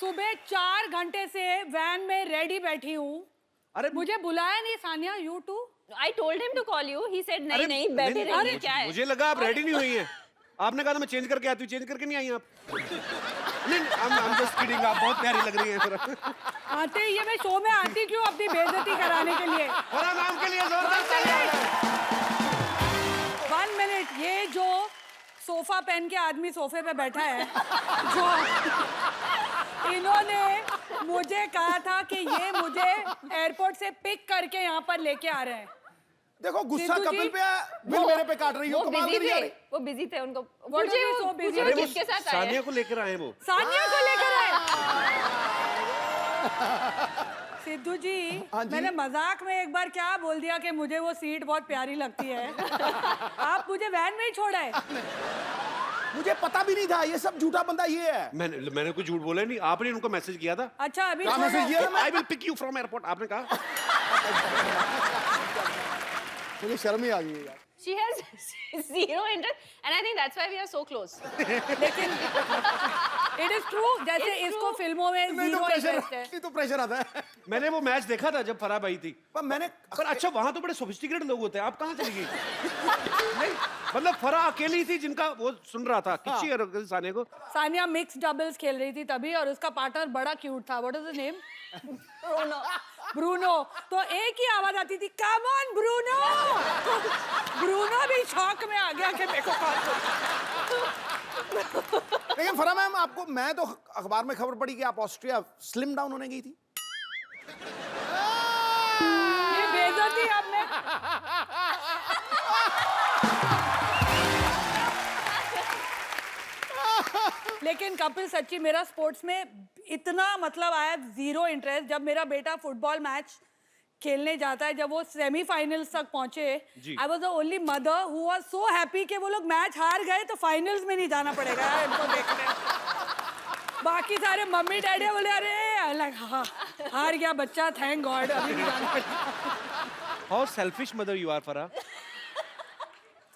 सुबह 4 घंटे से वैन में रेडी बैठी हूँ। अरे मुझे बुलाया नहीं Sania, you too. I told him to call you. He said नहीं नहीं बैठे रहिए, क्या है? मुझे लगा आप रेडी नहीं हुई हैं। आपने कहा था मैं चेंज करके आती हूँ, चेंज करके नहीं आई आप। नहीं, I'm just kidding, आप बहुत प्यारी लग रही हैं। आते ही ये मैं शो में आती क्यों अपनी बेइज्जती कराने के लिए। और नाम के लिए जोरदार तालियां। 1 मिनट, ये जो सोफा पहन के आदमी सोफे पे बैठा है, जो इन्होंने मुझे कहा था कि ये मुझे एयरपोर्ट से पिक करके यहाँ पर लेके आ रहे हैं। देखो गुस्सा सिद्धू जी, कपिल पे है, बिल मेरे पे काट रही हो, कमाल कर रही है। वो बिजी थे उनको। What are you so busy? पूछे वो किसके साथ आए? सानिया को लेकर आए वो। सानिया को लेकर आए। सिद्धू जी, हाँ जी। मैंने मजाक में एक बार क्या बोल दिया कि मुझे वो सीट बहुत प्यारी लगती है। आप मुझे वैन में ही छोड़ आए। मुझे पता भी नहीं था, ये सब झूठा बंदा ये है। मैंने कुछ झूठ बोला नहीं, आपने उनको मैसेज किया था। अच्छा अभी क्या मैसेज किया था? I will pick you from airport, आपने कहा। मुझे शर्म ही आ गई है यार। She has zero interest, and I think that's why we are so close. लेकिन इट इज ट्रू, जैसे It's इसको true. फिल्मों में नहीं तो जीरो प्रेशर, इंटरेस्ट है। नहीं तो प्रेशर आता है। मैंने वो मैच देखा था जब फराह आई थी। पर मैंने पर अच्छा, वहां तो बड़े सोफिस्टिकेटेड लोग होते हैं, आप कहाँ चली गई? नहीं, मतलब फराह अकेली थी जिनका वो सुन रहा था। किच्ची है सानिया को। सानिया मिक्स डबल्स खेल रही थी तभी, और उसका पार्टनर बड़ा क्यूट था। What is the name? Bruno. तो एक ही आवाज आती थी, कम ऑन ब्रूनो। ब्रूनो भी शॉक में आ गया कि मेरे को कॉल कर। लेकिन फरा मैम, आपको मैं तो अखबार में खबर पड़ी कि आप ऑस्ट्रिया स्लिम डाउन होने गई थी। ये बेइज्जती आपने। लेकिन कपिल सच्ची, मेरा स्पोर्ट्स में इतना मतलब आया जीरो इंटरेस्ट। जब मेरा बेटा फुटबॉल मैच खेलने जाता है, जब वो सेमीफाइनल्स तक पहुंचे, I was the only mother who was so happy कि वो लोग मैच हार गए तो फाइनल्स में नहीं जाना पड़ेगा यार इनको देखने। बाकी सारे मम्मी डैडी बोले अरे अलग, हाँ हार गया बच्चा, थैंक गॉड, अभी नहीं जाना पड़ेगा। How selfish mother you are Farah.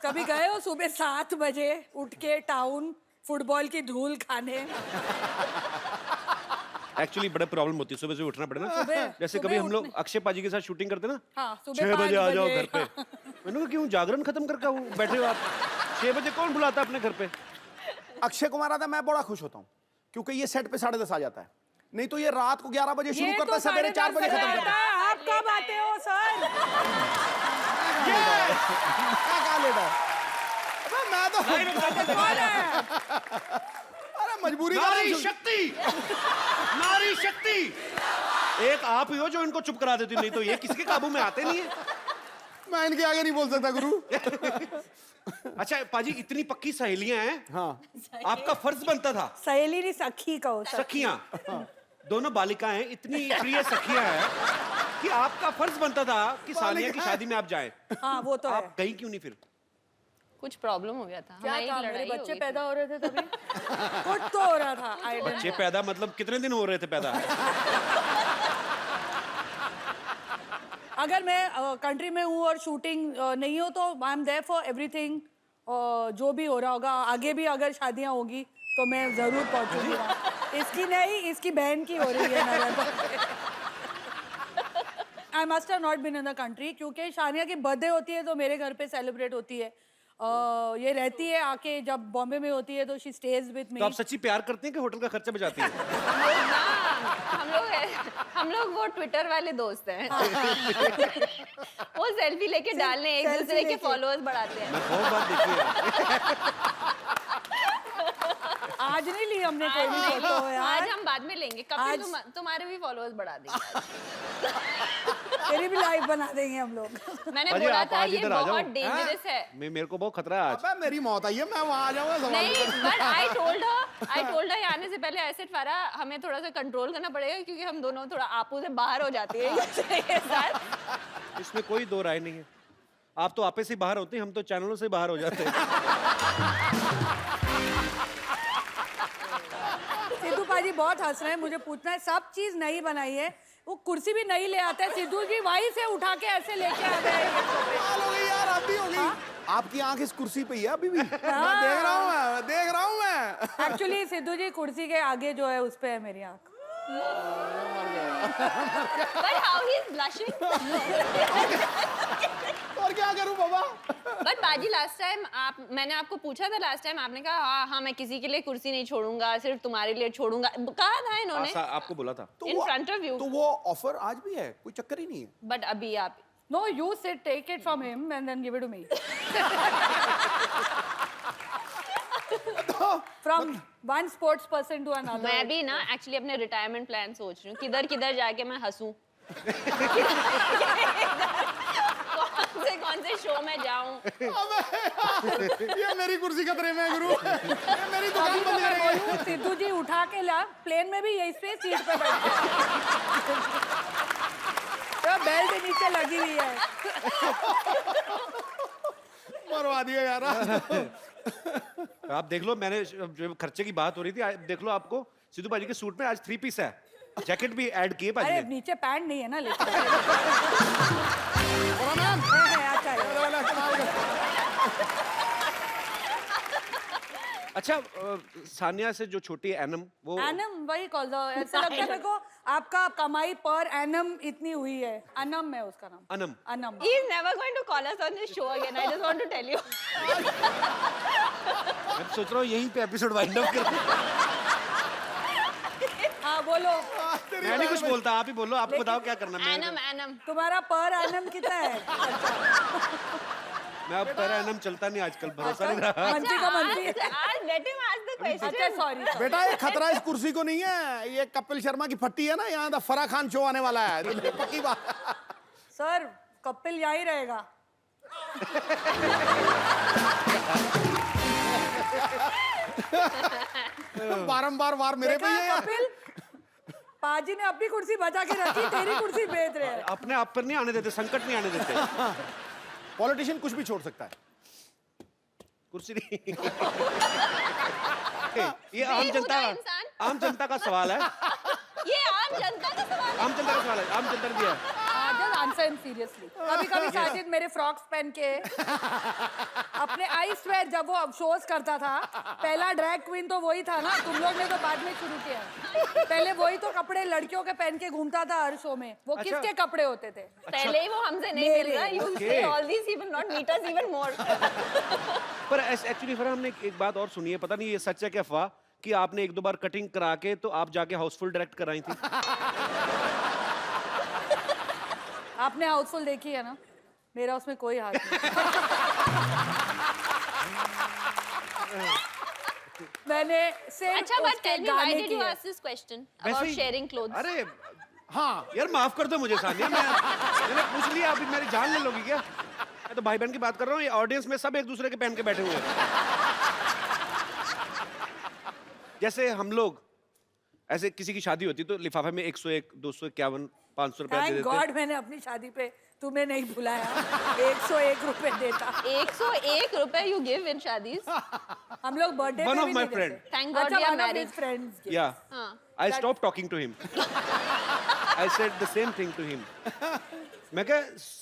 कभी गए हो सुबह 7 बजे उठ के टाउन फुटबॉल की धूल खाने? एक्चुअली बड़ा प्रॉब्लम होती है सुबह से उठना पड़े ना। जैसे सुबह कभी हम लोग उठने- अक्षय पाजी के साथ शूटिंग करते ना। हाँ, सुबह 6 बजे 5 आ जाओ बजे। घर पे। मैंने कहा क्यों, जागरण खत्म करके वो बैठे हो आप? 6 बजे कौन बुलाता है अपने घर पे? अक्षय कुमार आता, मैं बड़ा खुश होता हूँ क्योंकि ये सेट पे 10:30 आ जाता है। नहीं तो ये रात को 11 बजे शुरू ये करता तो है, सवेरे 4 बजे खत्म करता है। आप कब आते हो सर? क्या लेता है? अबे मैं तो कौन है? अरे मजबूरी का नारी नाम शक्ति, नारी शक्ति। एक आप ही हो जो इनको चुप करा देती, नहीं तो ये किसके काबू में आते नहीं है। मैं इनके आगे नहीं बोल सकता गुरु। अच्छा पाजी, इतनी पक्की सहेलियां हैं। हाँ, आपका फर्ज बनता था। सहेली नहीं, सखी कहो। सखियां, दोनों बालिकाएं इतनी प्रिय सखियां हैं कि आपका फर्ज बनता था कि सानिया की शादी में आप जाएं। हाँ वो तो है। आप गई क्यों नहीं फिर? कुछ प्रॉब्लम हो गया था। क्या हमारी था, लड़ाई मेरे हो बच्चे गई पैदा हो रहे थे तभी। कुछ तो हो रहा था। I don't बच्चे know। पैदा मतलब कितने दिन हो रहे थे पैदा? अगर मैं कंट्री में हूँ और शूटिंग नहीं हो तो I am there for everything. जो भी हो रहा होगा आगे भी, अगर शादियाँ होगी तो मैं जरूर पहुंचूंगी वहाँ। इसकी नहीं, इसकी बहन की हो रही है। I must have not been in the country क्योंकि शानिया की बर्थडे होती है तो मेरे घर पे सेलिब्रेट होती है। ये रहती है आके, जब बॉम्बे में होती है तो शी स्टेज विद मी। तो आप सच्ची प्यार करते हैं कि होटल का खर्चा बचाती हैं? हम लोग वो ट्विटर वाले दोस्त हैं। वो सेल्फी लेके डालने, एक selfie दूसरे के लेके। फॉलोअर्स बढ़ाते हैं। मैं बहुत बात देखी है। आज नहीं ली हमने कोई भी फोटो आज यार। हम बाद में लेंगे। आज- कपिल तुम्हारे भी फॉलोअर्स बढ़ा देंगे। तेरी भी लाइव बना देंगे हम लोग। मैंने पाजी, बोला आप था आज ये इधर आ जाओ। बहुत डेंजरस है। मेरे को बहुत खतरा है आज। अबे मेरी मौत आई है, मैं वहां आ जाऊंगा सवाल नहीं, करने। बट आई टोल्ड हर आने से पहले ऐसे फारा हमें थोड़ा सा कंट्रोल करना पड़ेगा क्योंकि हम दोनों थोड़ा आपू से बाहर हो जाते हैं ये साथ। इसमें कोई दो राय नहीं है। आप तो आपे से बाहर होते हैं, हम तो चैनलों से बाहर हो जाते हैं। सिद्धू पाजी बहुत हंस रहे हैं। मुझे पूछना है, सब चीज नई बनाई है, वो कुर्सी भी नहीं ले आते हैं। सिद्धू जी वहीं से उठा के ऐसे लेके आ गए। कमाल हो गई यार, अब भी हो गई। आपकी आंख इस कुर्सी पे ही है अभी भी। मैं देख रहा हूँ मैं। एक्चुअली सिद्धू जी कुर्सी के आगे जो है उस पे है मेरी आंख। But how he's blushing? और क्या करूं बाबा? But बाजी लास्ट टाइम मैंने आपको पूछा था लास्ट टाइम, आपने कहा हाँ मैं किसी के लिए कुर्सी नहीं छोड़ूंगा, सिर्फ तुम्हारे लिए छोड़ूंगा, कहा था इन्होंने आपको बोला था। in front of you. तो वो ऑफर आज भी है, कोई चक्कर ही नहीं है। But अभी आप No, you sit, take it from him and then give it to me. From one sports person to another. मैं भी ना एक्चुअली अपने रिटायरमेंट प्लान सोच रही हूँ, किधर किधर जाके मैं हंसूं, कौन से शो में जाऊं। ये मेरी कुर्सी खतरे में है गुरु, ये मेरी दुकान अभी तो बंद मैं करेंगे। बोलूं, सिद्धू जी उठा के ला, प्लेन में भी यही पे सीट पे बैठे तो बेल्ट नीचे लगी हुई है। मरवा दिया यार। आप देख लो, मैंने जो खर्चे की बात हो रही थी, देख लो आपको सिद्धू भाजी के सूट में आज 3 पीस है, जैकेट भी ऐड किए भाजी अरे ने। नीचे पैंट नहीं है ना, लेकिन और मैम, है, अच्छा है। अच्छा, सानिया से जो छोटी है एनम, वो एनम वही कॉल दो, ऐसा लगता है मेरे को आपका कमाई पर एनम इतनी हुई है। अनम है उसका नाम। Anam. Anam. He is never going to call us on this show again. I just want to tell you. मैं सोच रहा हूँ यहीं पे एपिसोड वाइंड अप कर। हाँ बोलो, मैं नहीं कुछ बोलता, आप ही बोलो, आपको बताओ क्या करना है। Anam. तुम्हारा पर एनम कितना है? मैं अब पर एनम चलता नहीं आजकल, भरोसा नहीं रहा। मंत्री का मंत्री। आज let him ask the question. अच्छा सॉरी। बेटा ये खतरा इस कुर्सी को नहीं है, ये कपिल शर्मा की फट्टी है ना, यहाँ दा फराह खान शो आने वाला है, तो पक्की बात। सर कपिल यहीं रहेगा। बारंबार वार मेरे पे ही देखा है यार। कपिल, पाजी ने अपनी कुर्सी बचा के रखी, तेरी कुर्सी बेच रहे हैं। अपने आप पर नहीं आने देते, संकट नहीं आने देते। पॉलिटिशियन कुछ भी छोड़ सकता है। कुर्सी नहीं। ये आम बेहुदा जनता, इंसान। आम जनता का सवाल है। ये आम जनता का सवाल है। आम जनता का सवाल है, आम जनता ने दिया है। Just answer him seriously. कभी-कभी साजिद मेरे फ्रॉक्स पहन के अपने, आई स्वेयर जब वो अफसोस करता था, पहला ड्रैग क्वीन तो वही था ना, तुम लोग ने तो बाद में शुरू किया। पहले वही तो कपड़े लड़कियों के पहन के घूमता था हर शो में। वो अच्छा। किसके कपड़े होते थे? पहले ही वो हमसे नहीं मिल रहा। You Okay. say all these, he will not meet us even more. पर एक्चुअली फरहान, हमने एक बात और सुनी है, पता नहीं ये सच है क्या अफवाह, कि आपने 1-2 बार कटिंग करा के तो आप जाके हाउसफुल डायरेक्ट कराई थी। आपने हाउसफुल देखी है ना, मेरा उसमें कोई हाथ नहीं। मैंने सिर्फ अच्छा, but उसके tell me, why गाने did की you है। ask this question वैसे about ही- sharing clothes? अरे हाँ, यार माफ कर दो मुझे सानिया, मैंने पूछ लिया, अभी मेरी जान ले लोगी क्या? मैं तो भाई बहन की बात कर रहा हूँ, ये ऑडियंस में सब एक दूसरे के पहन के बैठे हुए हैं। जैसे हम लोग ऐसे किसी की शादी होती तो लिफाफे में 101, 251, 500 रुपया दे थैंक देते। गॉड मैंने अपनी शादी पे तुम्हें नहीं बुलाया। 101 रुपए देता। 101 रुपए you give in शादीज? हम लोग बर्थडे One पे of भी my नहीं friend. देते। Thank God अच्छा, we are one of married. his friends gave। Yeah. हाँ. I stopped talking to him. I said the same thing to him. मैं कहा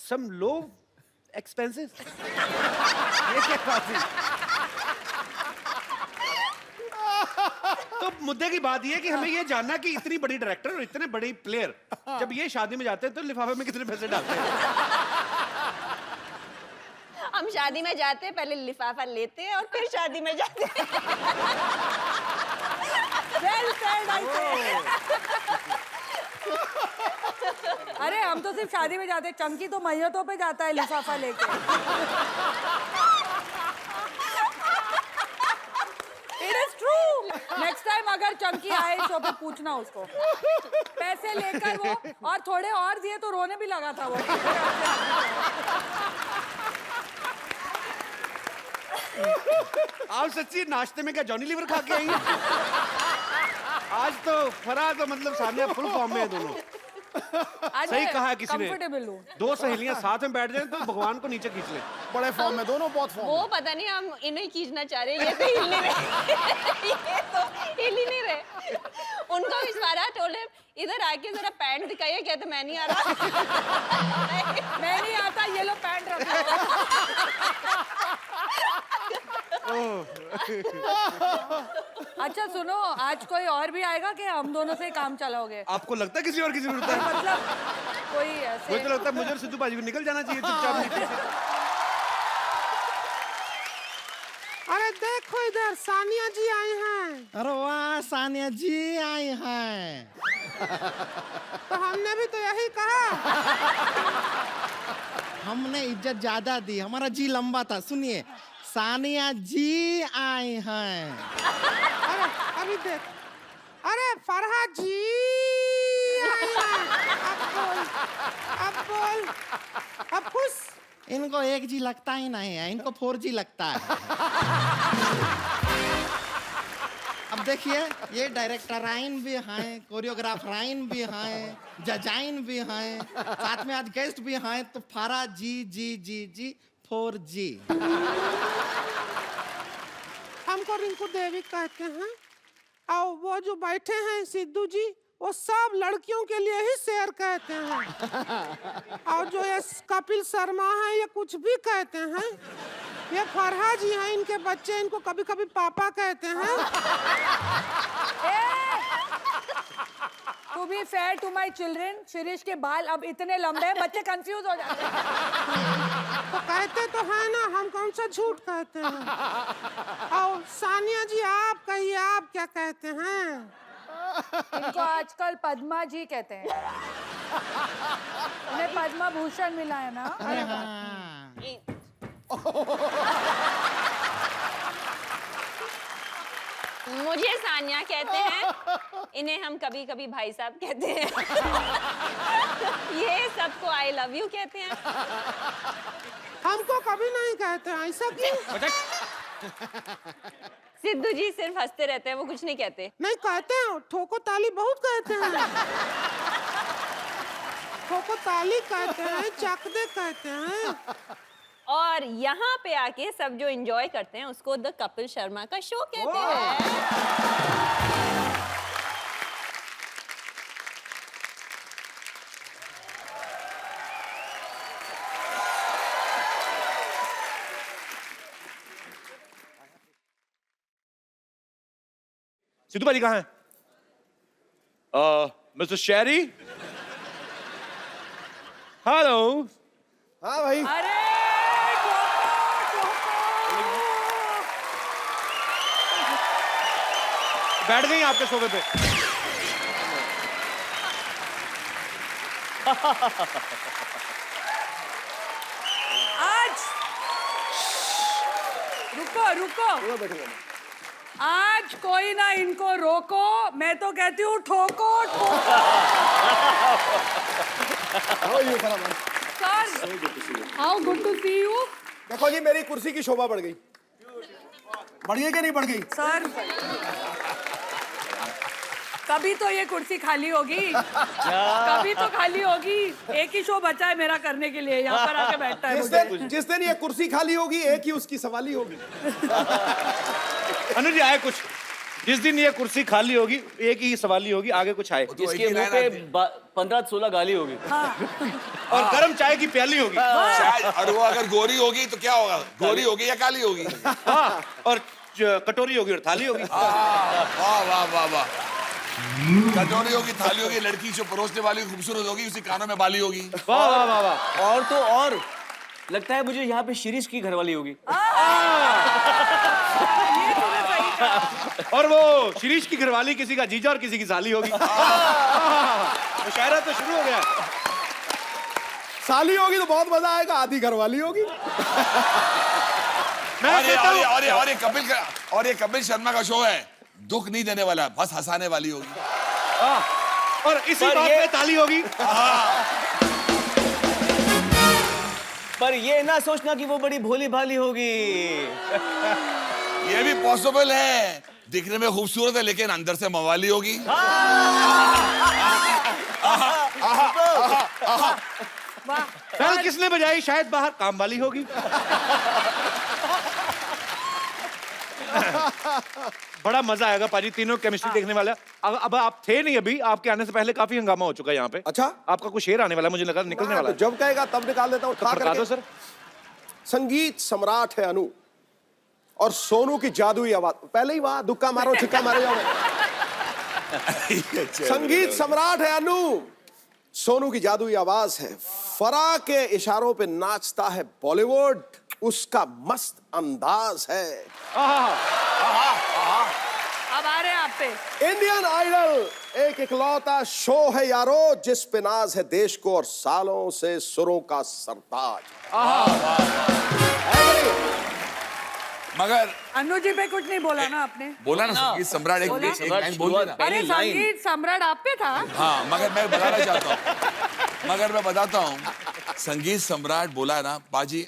some low expenses. ये क्या बात है? तो मुद्दे की बात ये है कि हमें ये जानना कि इतनी बड़ी डायरेक्टर और इतने बड़ी प्लेयर जब ये शादी में जाते हैं तो लिफाफे में कितने पैसे डालते हैं? हम शादी में जाते हैं, पहले लिफाफा लेते हैं और फिर शादी में जाते हैं। Well said, I say। अरे हम तो सिर्फ शादी में जाते हैं, चंकी तो मैयतों पे जाता है लिफाफा लेके। It is true। Next time अगर चंकी आए शो पे पूछना उसको, पैसे लेकर वो, और थोड़े और दिए तो रोने भी लगा था वो। आप सच्ची नाश्ते में क्या जॉनी लीवर खा के आई हैं? आज तो फराह तो मतलब सानिया फुल फॉर्म में है दोनों। आज सही कहा है किसी ने। कंफर्टेबल हूँ। 2 सहेलियां साथ में बैठ जाएं तो भगवान को नीचे खींच लें। बड़े फॉर्म में, दोनों बहुत फॉर्म वो में। पता नहीं, हम इन्हें खींचना चाह रहे हैं, ये तो हिल नहीं रहे। ये तो हिल ही नहीं रहे। उनको विश्वारा टोले इधर आके जरा पैंट दिखाइए, कहते मैं नहीं आ रहा। मैं नहीं आता, ये लो पैंट रखो। अच्छा सुनो, आज कोई और भी आएगा कि हम दोनों से ही काम चलाओगे? आपको लगता है किसी और की जरूरत है? मतलब कोई मुझे ऐसे तो लगता है मुझे और सिद्धू बाजी को निकल जाना चाहिए चुपचाप नीचे से। अरे देखो इधर सानिया जी आई हैं। अरे वाह सानिया जी आई हैं। तो हमने भी तो यही कहा। हमने इज्जत ज्यादा दी, हमारा जी लंबा था। सुनिए, सानिया जी आई हैं। अरे अभी देख, अरे फरहाद जी आई हैं। अब बोल, अब खुश। इनको 1G लगता ही नहीं है, इनको 4G लगता है। अब देखिए, ये डायरेक्टराइन भी हैं, कोरियोग्राफराइन भी हैं, जजाइन भी हैं, साथ में आज गेस्ट भी हैं, तो फारा जी 4G। हमको रिंकू देवी कहते हैं, और वो जो बैठे हैं सिद्धू जी, वो सब लड़कियों के लिए ही शेर कहते हैं। और जो ये कपिल शर्मा है, ये कुछ भी कहते हैं। ये फरहा जी हैं, इनके बच्चे इनको कभी कभी पापा कहते हैं। To be fair to my children, Shirish के बाल अब इतने लंबे हैं, बच्चे कंफ्यूज हो जाते हैं। तो कहते तो है ना, हम कौन सा झूठ कहते हैं। और सानिया जी आप कहिए, आप क्या कहते हैं? इनको आजकल पद्मा जी कहते हैं। उन्हें पद्मा भूषण मिला है ना। अरे हाँ। मुझे सानिया कहते हैं, इन्हें हम कभी कभी भाई साहब कहते हैं। ये सबको आई लव यू कहते हैं। हमको कभी नहीं कहते हैं, ऐसा क्यों? सिद्धू जी सिर्फ हंसते रहते हैं, वो कुछ नहीं कहते। नहीं कहते हैं, ठोको ताली बहुत कहते हैं। ठोको ताली कहते हैं, चकदे कहते हैं। और यहाँ पे आके सब जो एंजॉय करते हैं उसको द कपिल शर्मा का शो कहते हैं। सिद्धू बाजी कहाँ हैं? मिस्टर शेरी, हेलो। हाँ भाई, अरे बैठ गई आपके सोफे पे। आज रुको, आज कोई ना इनको रोको, मैं तो कहती हूँ ठोको। Sir, how good to see you. देखो जी, मेरी कुर्सी की शोभा बढ़ गई। बढ़ गई कि नहीं बढ़ गई? सर, कभी तो ये कुर्सी खाली होगी, कभी तो खाली होगी। एक ही शो बचा है मेरा करने के लिए, यहाँ पर आके बैठता है मुझे। जिस दिन ये कुर्सी खाली होगी, एक ही उसकी सवाली होगी। अनुज आए कुछ, जिस दिन ये कुर्सी खाली होगी एक ही सवाली होगी, आगे कुछ आए। इसके मुंह पे 15-16 गाली होगी। और गर्म चाय की प्याली होगी। और वो अगर गोरी होगी तो क्या होगा? गोरी होगी या काली होगी? हाँ, और कटोरी होगी और थाली होगी। वाह वाह वाह वाह। कटोरी होगी, थाली होगी, लड़की जो परोसने वाली खूबसूरत होगी, उसी कानों में बाली होगी। वाह वाह वाह वाह। और तो और लगता है मुझे यहाँ पे शिरीष की घरवाली होगी। और वो शिरीष की घरवाली किसी का जीजा और किसी की साली होगी। मुशायरा तो शुरू हो गया। साली होगी तो बहुत मजा आएगा, आधी घरवाली होगी। और ये कपिल शर्मा का शो है, दुख नहीं देने वाला, बस हंसाने वाली होगी। और इसी बात पे ताली होगी। पर ये ना सोचना कि वो बड़ी भोली भाली होगी। ये भी पॉसिबल है, दिखने में खूबसूरत है लेकिन अंदर से मवाली होगी। बेल किसने बजाई? शायद बाहर काम वाली होगी। बड़ा मजा आएगा पाजी, तीनों केमिस्ट्री देखने वाला। अब आप थे नहीं अभी, आपके आने से पहले काफी हंगामा हो चुका है यहाँ पे। अच्छा, आपका कुछ शेर आने वाला, मुझे लगा निकलने वाला तो जब कहेगा तब निकाल देता हूँ। तो खड़का दो सर। संगीत सम्राट है अनु, और सोनू की जादुई आवाज। पहले ही वहां दुक्का मारो छिक्का मारे जाओ। संगीत सम्राट है अनु, सोनू की जादुई आवाज है, फराह के इशारों पे नाचता है बॉलीवुड, उसका मस्त अंदाज है। अब आ रहे हैं आप पे। इंडियन आइडल एक इकलौता शो है यारो, जिस पे नाज है देश को और सालों से सुरों का सरताज। मगर अनु जी पे कुछ नहीं बोला ना आपने? बोला ना संगीत सम्राट एक बोला? लाइन बोल देना। अरे संगीत सम्राट आप पे था। हाँ मगर मैं बताना चाहता हूँ, मगर मैं बताता हूँ, संगीत सम्राट बोला ना बाजी,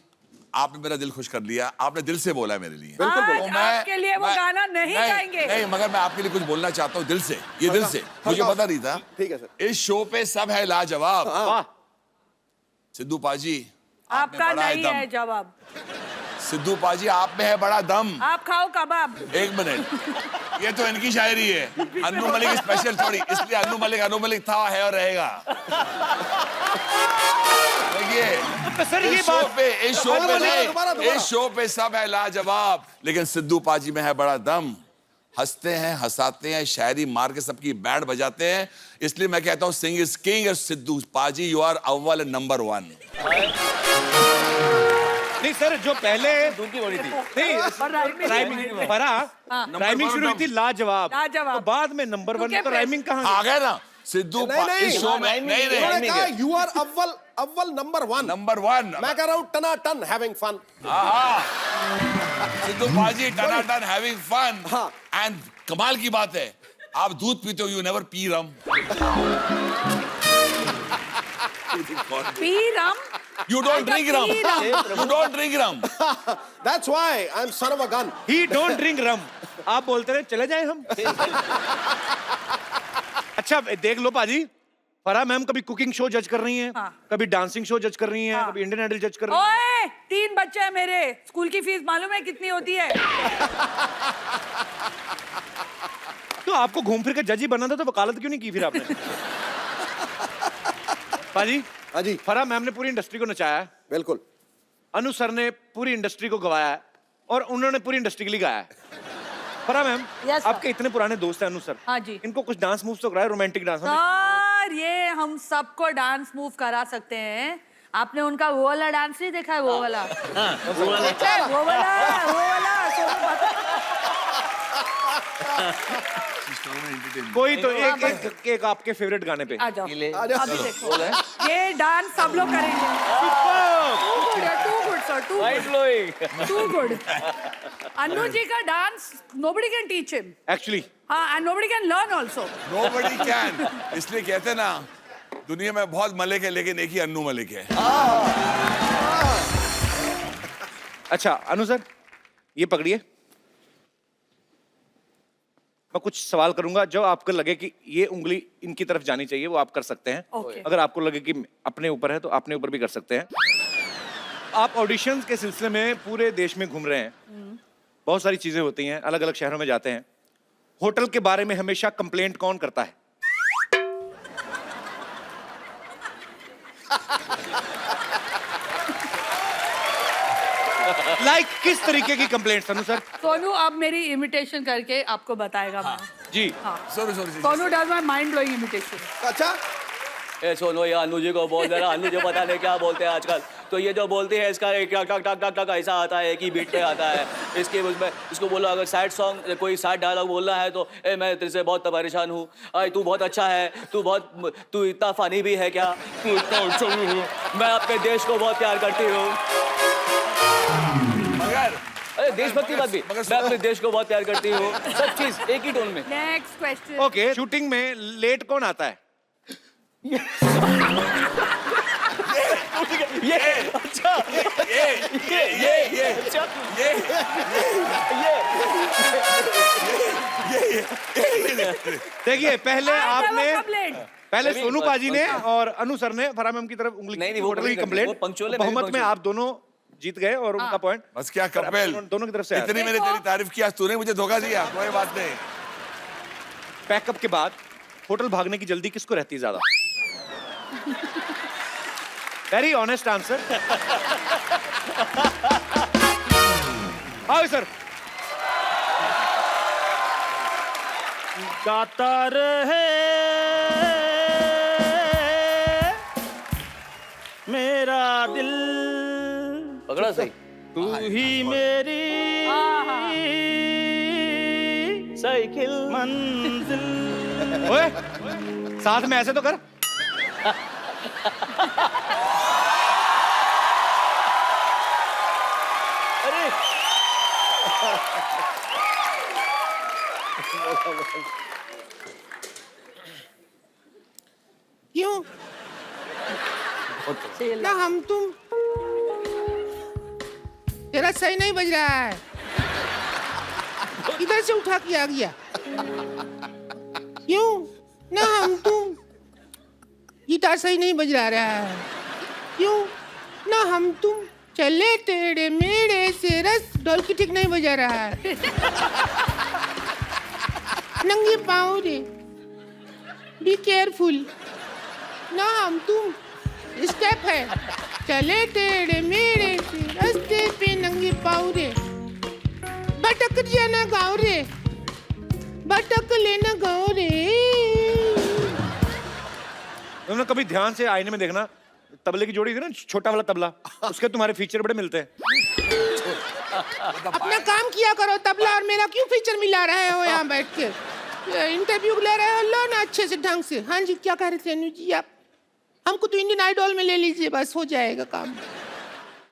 आपने मेरा दिल खुश कर लिया, आपने दिल से बोला है मेरे लिए। बिल्कुल आज बोला। आपके लिए वो गाना नहीं गाएंगे। नहीं मगर मैं आपके लिए कुछ बोलना चाहता हूँ दिल से, ये दिल से, मुझे पता नहीं था। ठीक है सर। इस शो पे सब है लाजवाब। हाँ। सिद्धू पाजी आपका नहीं है जवाब। सिद्धू पाजी आप में है बड़ा दम। आप खाओ कबाब। एक मिनट, ये तो इनकी शायरी है, अन्नू मलिक स्पेशल थोड़ी, इसलिए अन्नू मलिक था, है और रहेगा। देखिए सर ये इस शो बात पे, इस शो पे नहीं, दोबारा। इस शो पे सब है लाजवाब, लेकिन सिद्धू पाजी में है बड़ा दम। हंसते हैं, हंसाते हैं, शायरी मार के सबकी बैंड बजाते हैं, इसलिए मैं कहता हूँ सिंग is king. Sidhu paaji you are अव्वल नंबर 1। नहीं सर, जो पहले दूध की बड़ी थी। नहीं राइमिंग शुरू हुई थी लाजवाब, लाजवाब। तो बाद में नंबर 1 में तो राइमिंग कहाँ आ गए ना सिद्धू नहीं, इस शो में। नहीं उन्होंने कहा यू आर अव्वल नंबर 1। नंबर 1 मैं कह रहा हूँ टनाटन हैविंग फन। सिद्धू पाजी टनाटन हैविंग फन। हाँ। एंड कमाल की बात है, आप दूध पीते हो, you never P rum. P rum. You don't drink rum. You don't drink rum. That's why I'm son of a gun. He don't drink rum. आप बोलते रहे चले जाए हम। अच्छा देख लो पाजी, फराह मैम कभी कुकिंग शो जज कर रही हैं, हाँ। कभी डांसिंग शो जज कर रही हैं, हाँ। कभी इंडियन आइडल जज कर रही हैं। ओए 3 बच्चे हैं मेरे, स्कूल की फीस मालूम है कितनी होती है? तो आपको घूम फिर के जज ही बनना था, तो वकालत क्यों नहीं की फिर आपने? पाजी हाँ जी, फराह मैम ने पूरी इंडस्ट्री को नचाया है, बिल्कुल। अनु सर ने पूरी इंडस्ट्री को गवाया है, और उन्होंने पूरी इंडस्ट्री के लिए गाया है। Farah ma'am, Yes, sir. आपके इतने पुराने दोस्त हैं अनु सर, हाँ जी। इनको कुछ डांस मूव्स तो कराए, रोमांटिक डांस। सर ये हम सबको डांस मूव करा सकते हैं। आपने उनका वो वाला डांस नहीं देखा है? वो वाला देखा है? वो वाला कोई तो एक आपके फेवरेट गाने पे। आ जाओ। आ जाओ। अभी देखो ये डांस सब लोग करेंगे। Too good sir, too good. Anu ji का dance nobody can teach him. Actually हाँ, and nobody can learn also. Nobody can. इसलिए कहते हैं ना, दुनिया में बहुत मलिक है, लेकिन एक ही अन्नू मलिक है। अच्छा अनु सर, ये पकड़िए, मैं कुछ सवाल करूंगा, जो आपको लगे कि ये उंगली इनकी तरफ जानी चाहिए वो आप कर सकते हैं। Okay. अगर आपको लगे कि अपने ऊपर है तो अपने ऊपर भी कर सकते हैं। आप ऑडिशंस के सिलसिले में पूरे देश में घूम रहे हैं, बहुत सारी चीजें होती हैं, अलग अलग शहरों में जाते हैं। होटल के बारे में हमेशा कंप्लेंट कौन करता है? लाइक किस तरीके की कंप्लेंट अनु सर? सोनू अब मेरी इमिटेशन करके आपको बताएगा। मैं जी sorry Sonu does my mind blowing imitation. अच्छा, ए सुनो ये अनु जी को बोल दे रहा, अनु जी पता नहीं क्या बोलते हैं आजकल। तो ये जो बोलती है इसका एक टक टक टक टक टक ऐसा आता है कि बीट पे आता है। इसके उसमें इसको बोलो अगर सैड सॉन्ग कोई सैड डायलॉग बोलना है तो ए मैं तेरे से बहुत परेशान हूँ, अरे तू बहुत अच्छा है, तू इतना फनी भी है क्या, तू इतना अच्छा भी है, मैं अपने देश को बहुत प्यार करती हूँ। मगर अरे देशभक्ति बात भी, मैं अपने देश को बहुत प्यार करती हूँ, सब चीज एक ही टोन में। Next question. ओके, शूटिंग में लेट कौन आता है? ये अच्छा देखिए कंप्लेंट। पहले सोनू पाजी ने और अनु सर ने फराह मैम की तरफ उंगली नहीं, वो टोटली वो कंप्लेंट। punctual है, मैं भी बहुमत में punctual। आप दोनों जीत गए और उनका पॉइंट बस क्या कपिल, दोनों की तरफ से आया। इतनी मैंने तेरी तारीफ की, आज तूने मुझे धोखा दिया। कोई बात नहीं। पैकअप के बाद होटल भागने की जल्दी किसको रहती है ज्यादा? Very honest answer. आओ सर, गाता रहे मेरा दिल। पकड़ा सही। तू ही मेरी साइकिल मंजिल। ओए साथ में ऐसे तो कर। अरे क्यों ना हम तुम तेरा सही नहीं बज रहा है, इधर से उठा के आ गया। क्यों ना हम तुम गिटार सही नहीं बज रहा है। क्यों ना हम तुम चले तेरे मेरे से रस ढोलकी ठीक नहीं बजा रहा है। नंगे पाँव रे बी केयरफुल ना हम तुम स्टेप है चले तेरे मेरे से रास्ते पे नंगे पाँव रे भटक जाना गाँव रे भटक लेना गाँव रे। तुमने कभी ध्यान से आईने में देखना, तबले की जोड़ी थी ना, छोटा वाला तबला, उसके तुम्हारे फीचर बड़े मिलते हैं। अपना काम किया करो, तबला और मेरा क्यों फीचर मिला रहे हो यहाँ बैठ के? इंटरव्यू ले रहे हो, लो ना अच्छे से ढंग से। हाँ जी क्या कह रहे थे अनु जी आप? हमको तो इंडियन आइडल में ले लीजिए, बस हो जाएगा काम।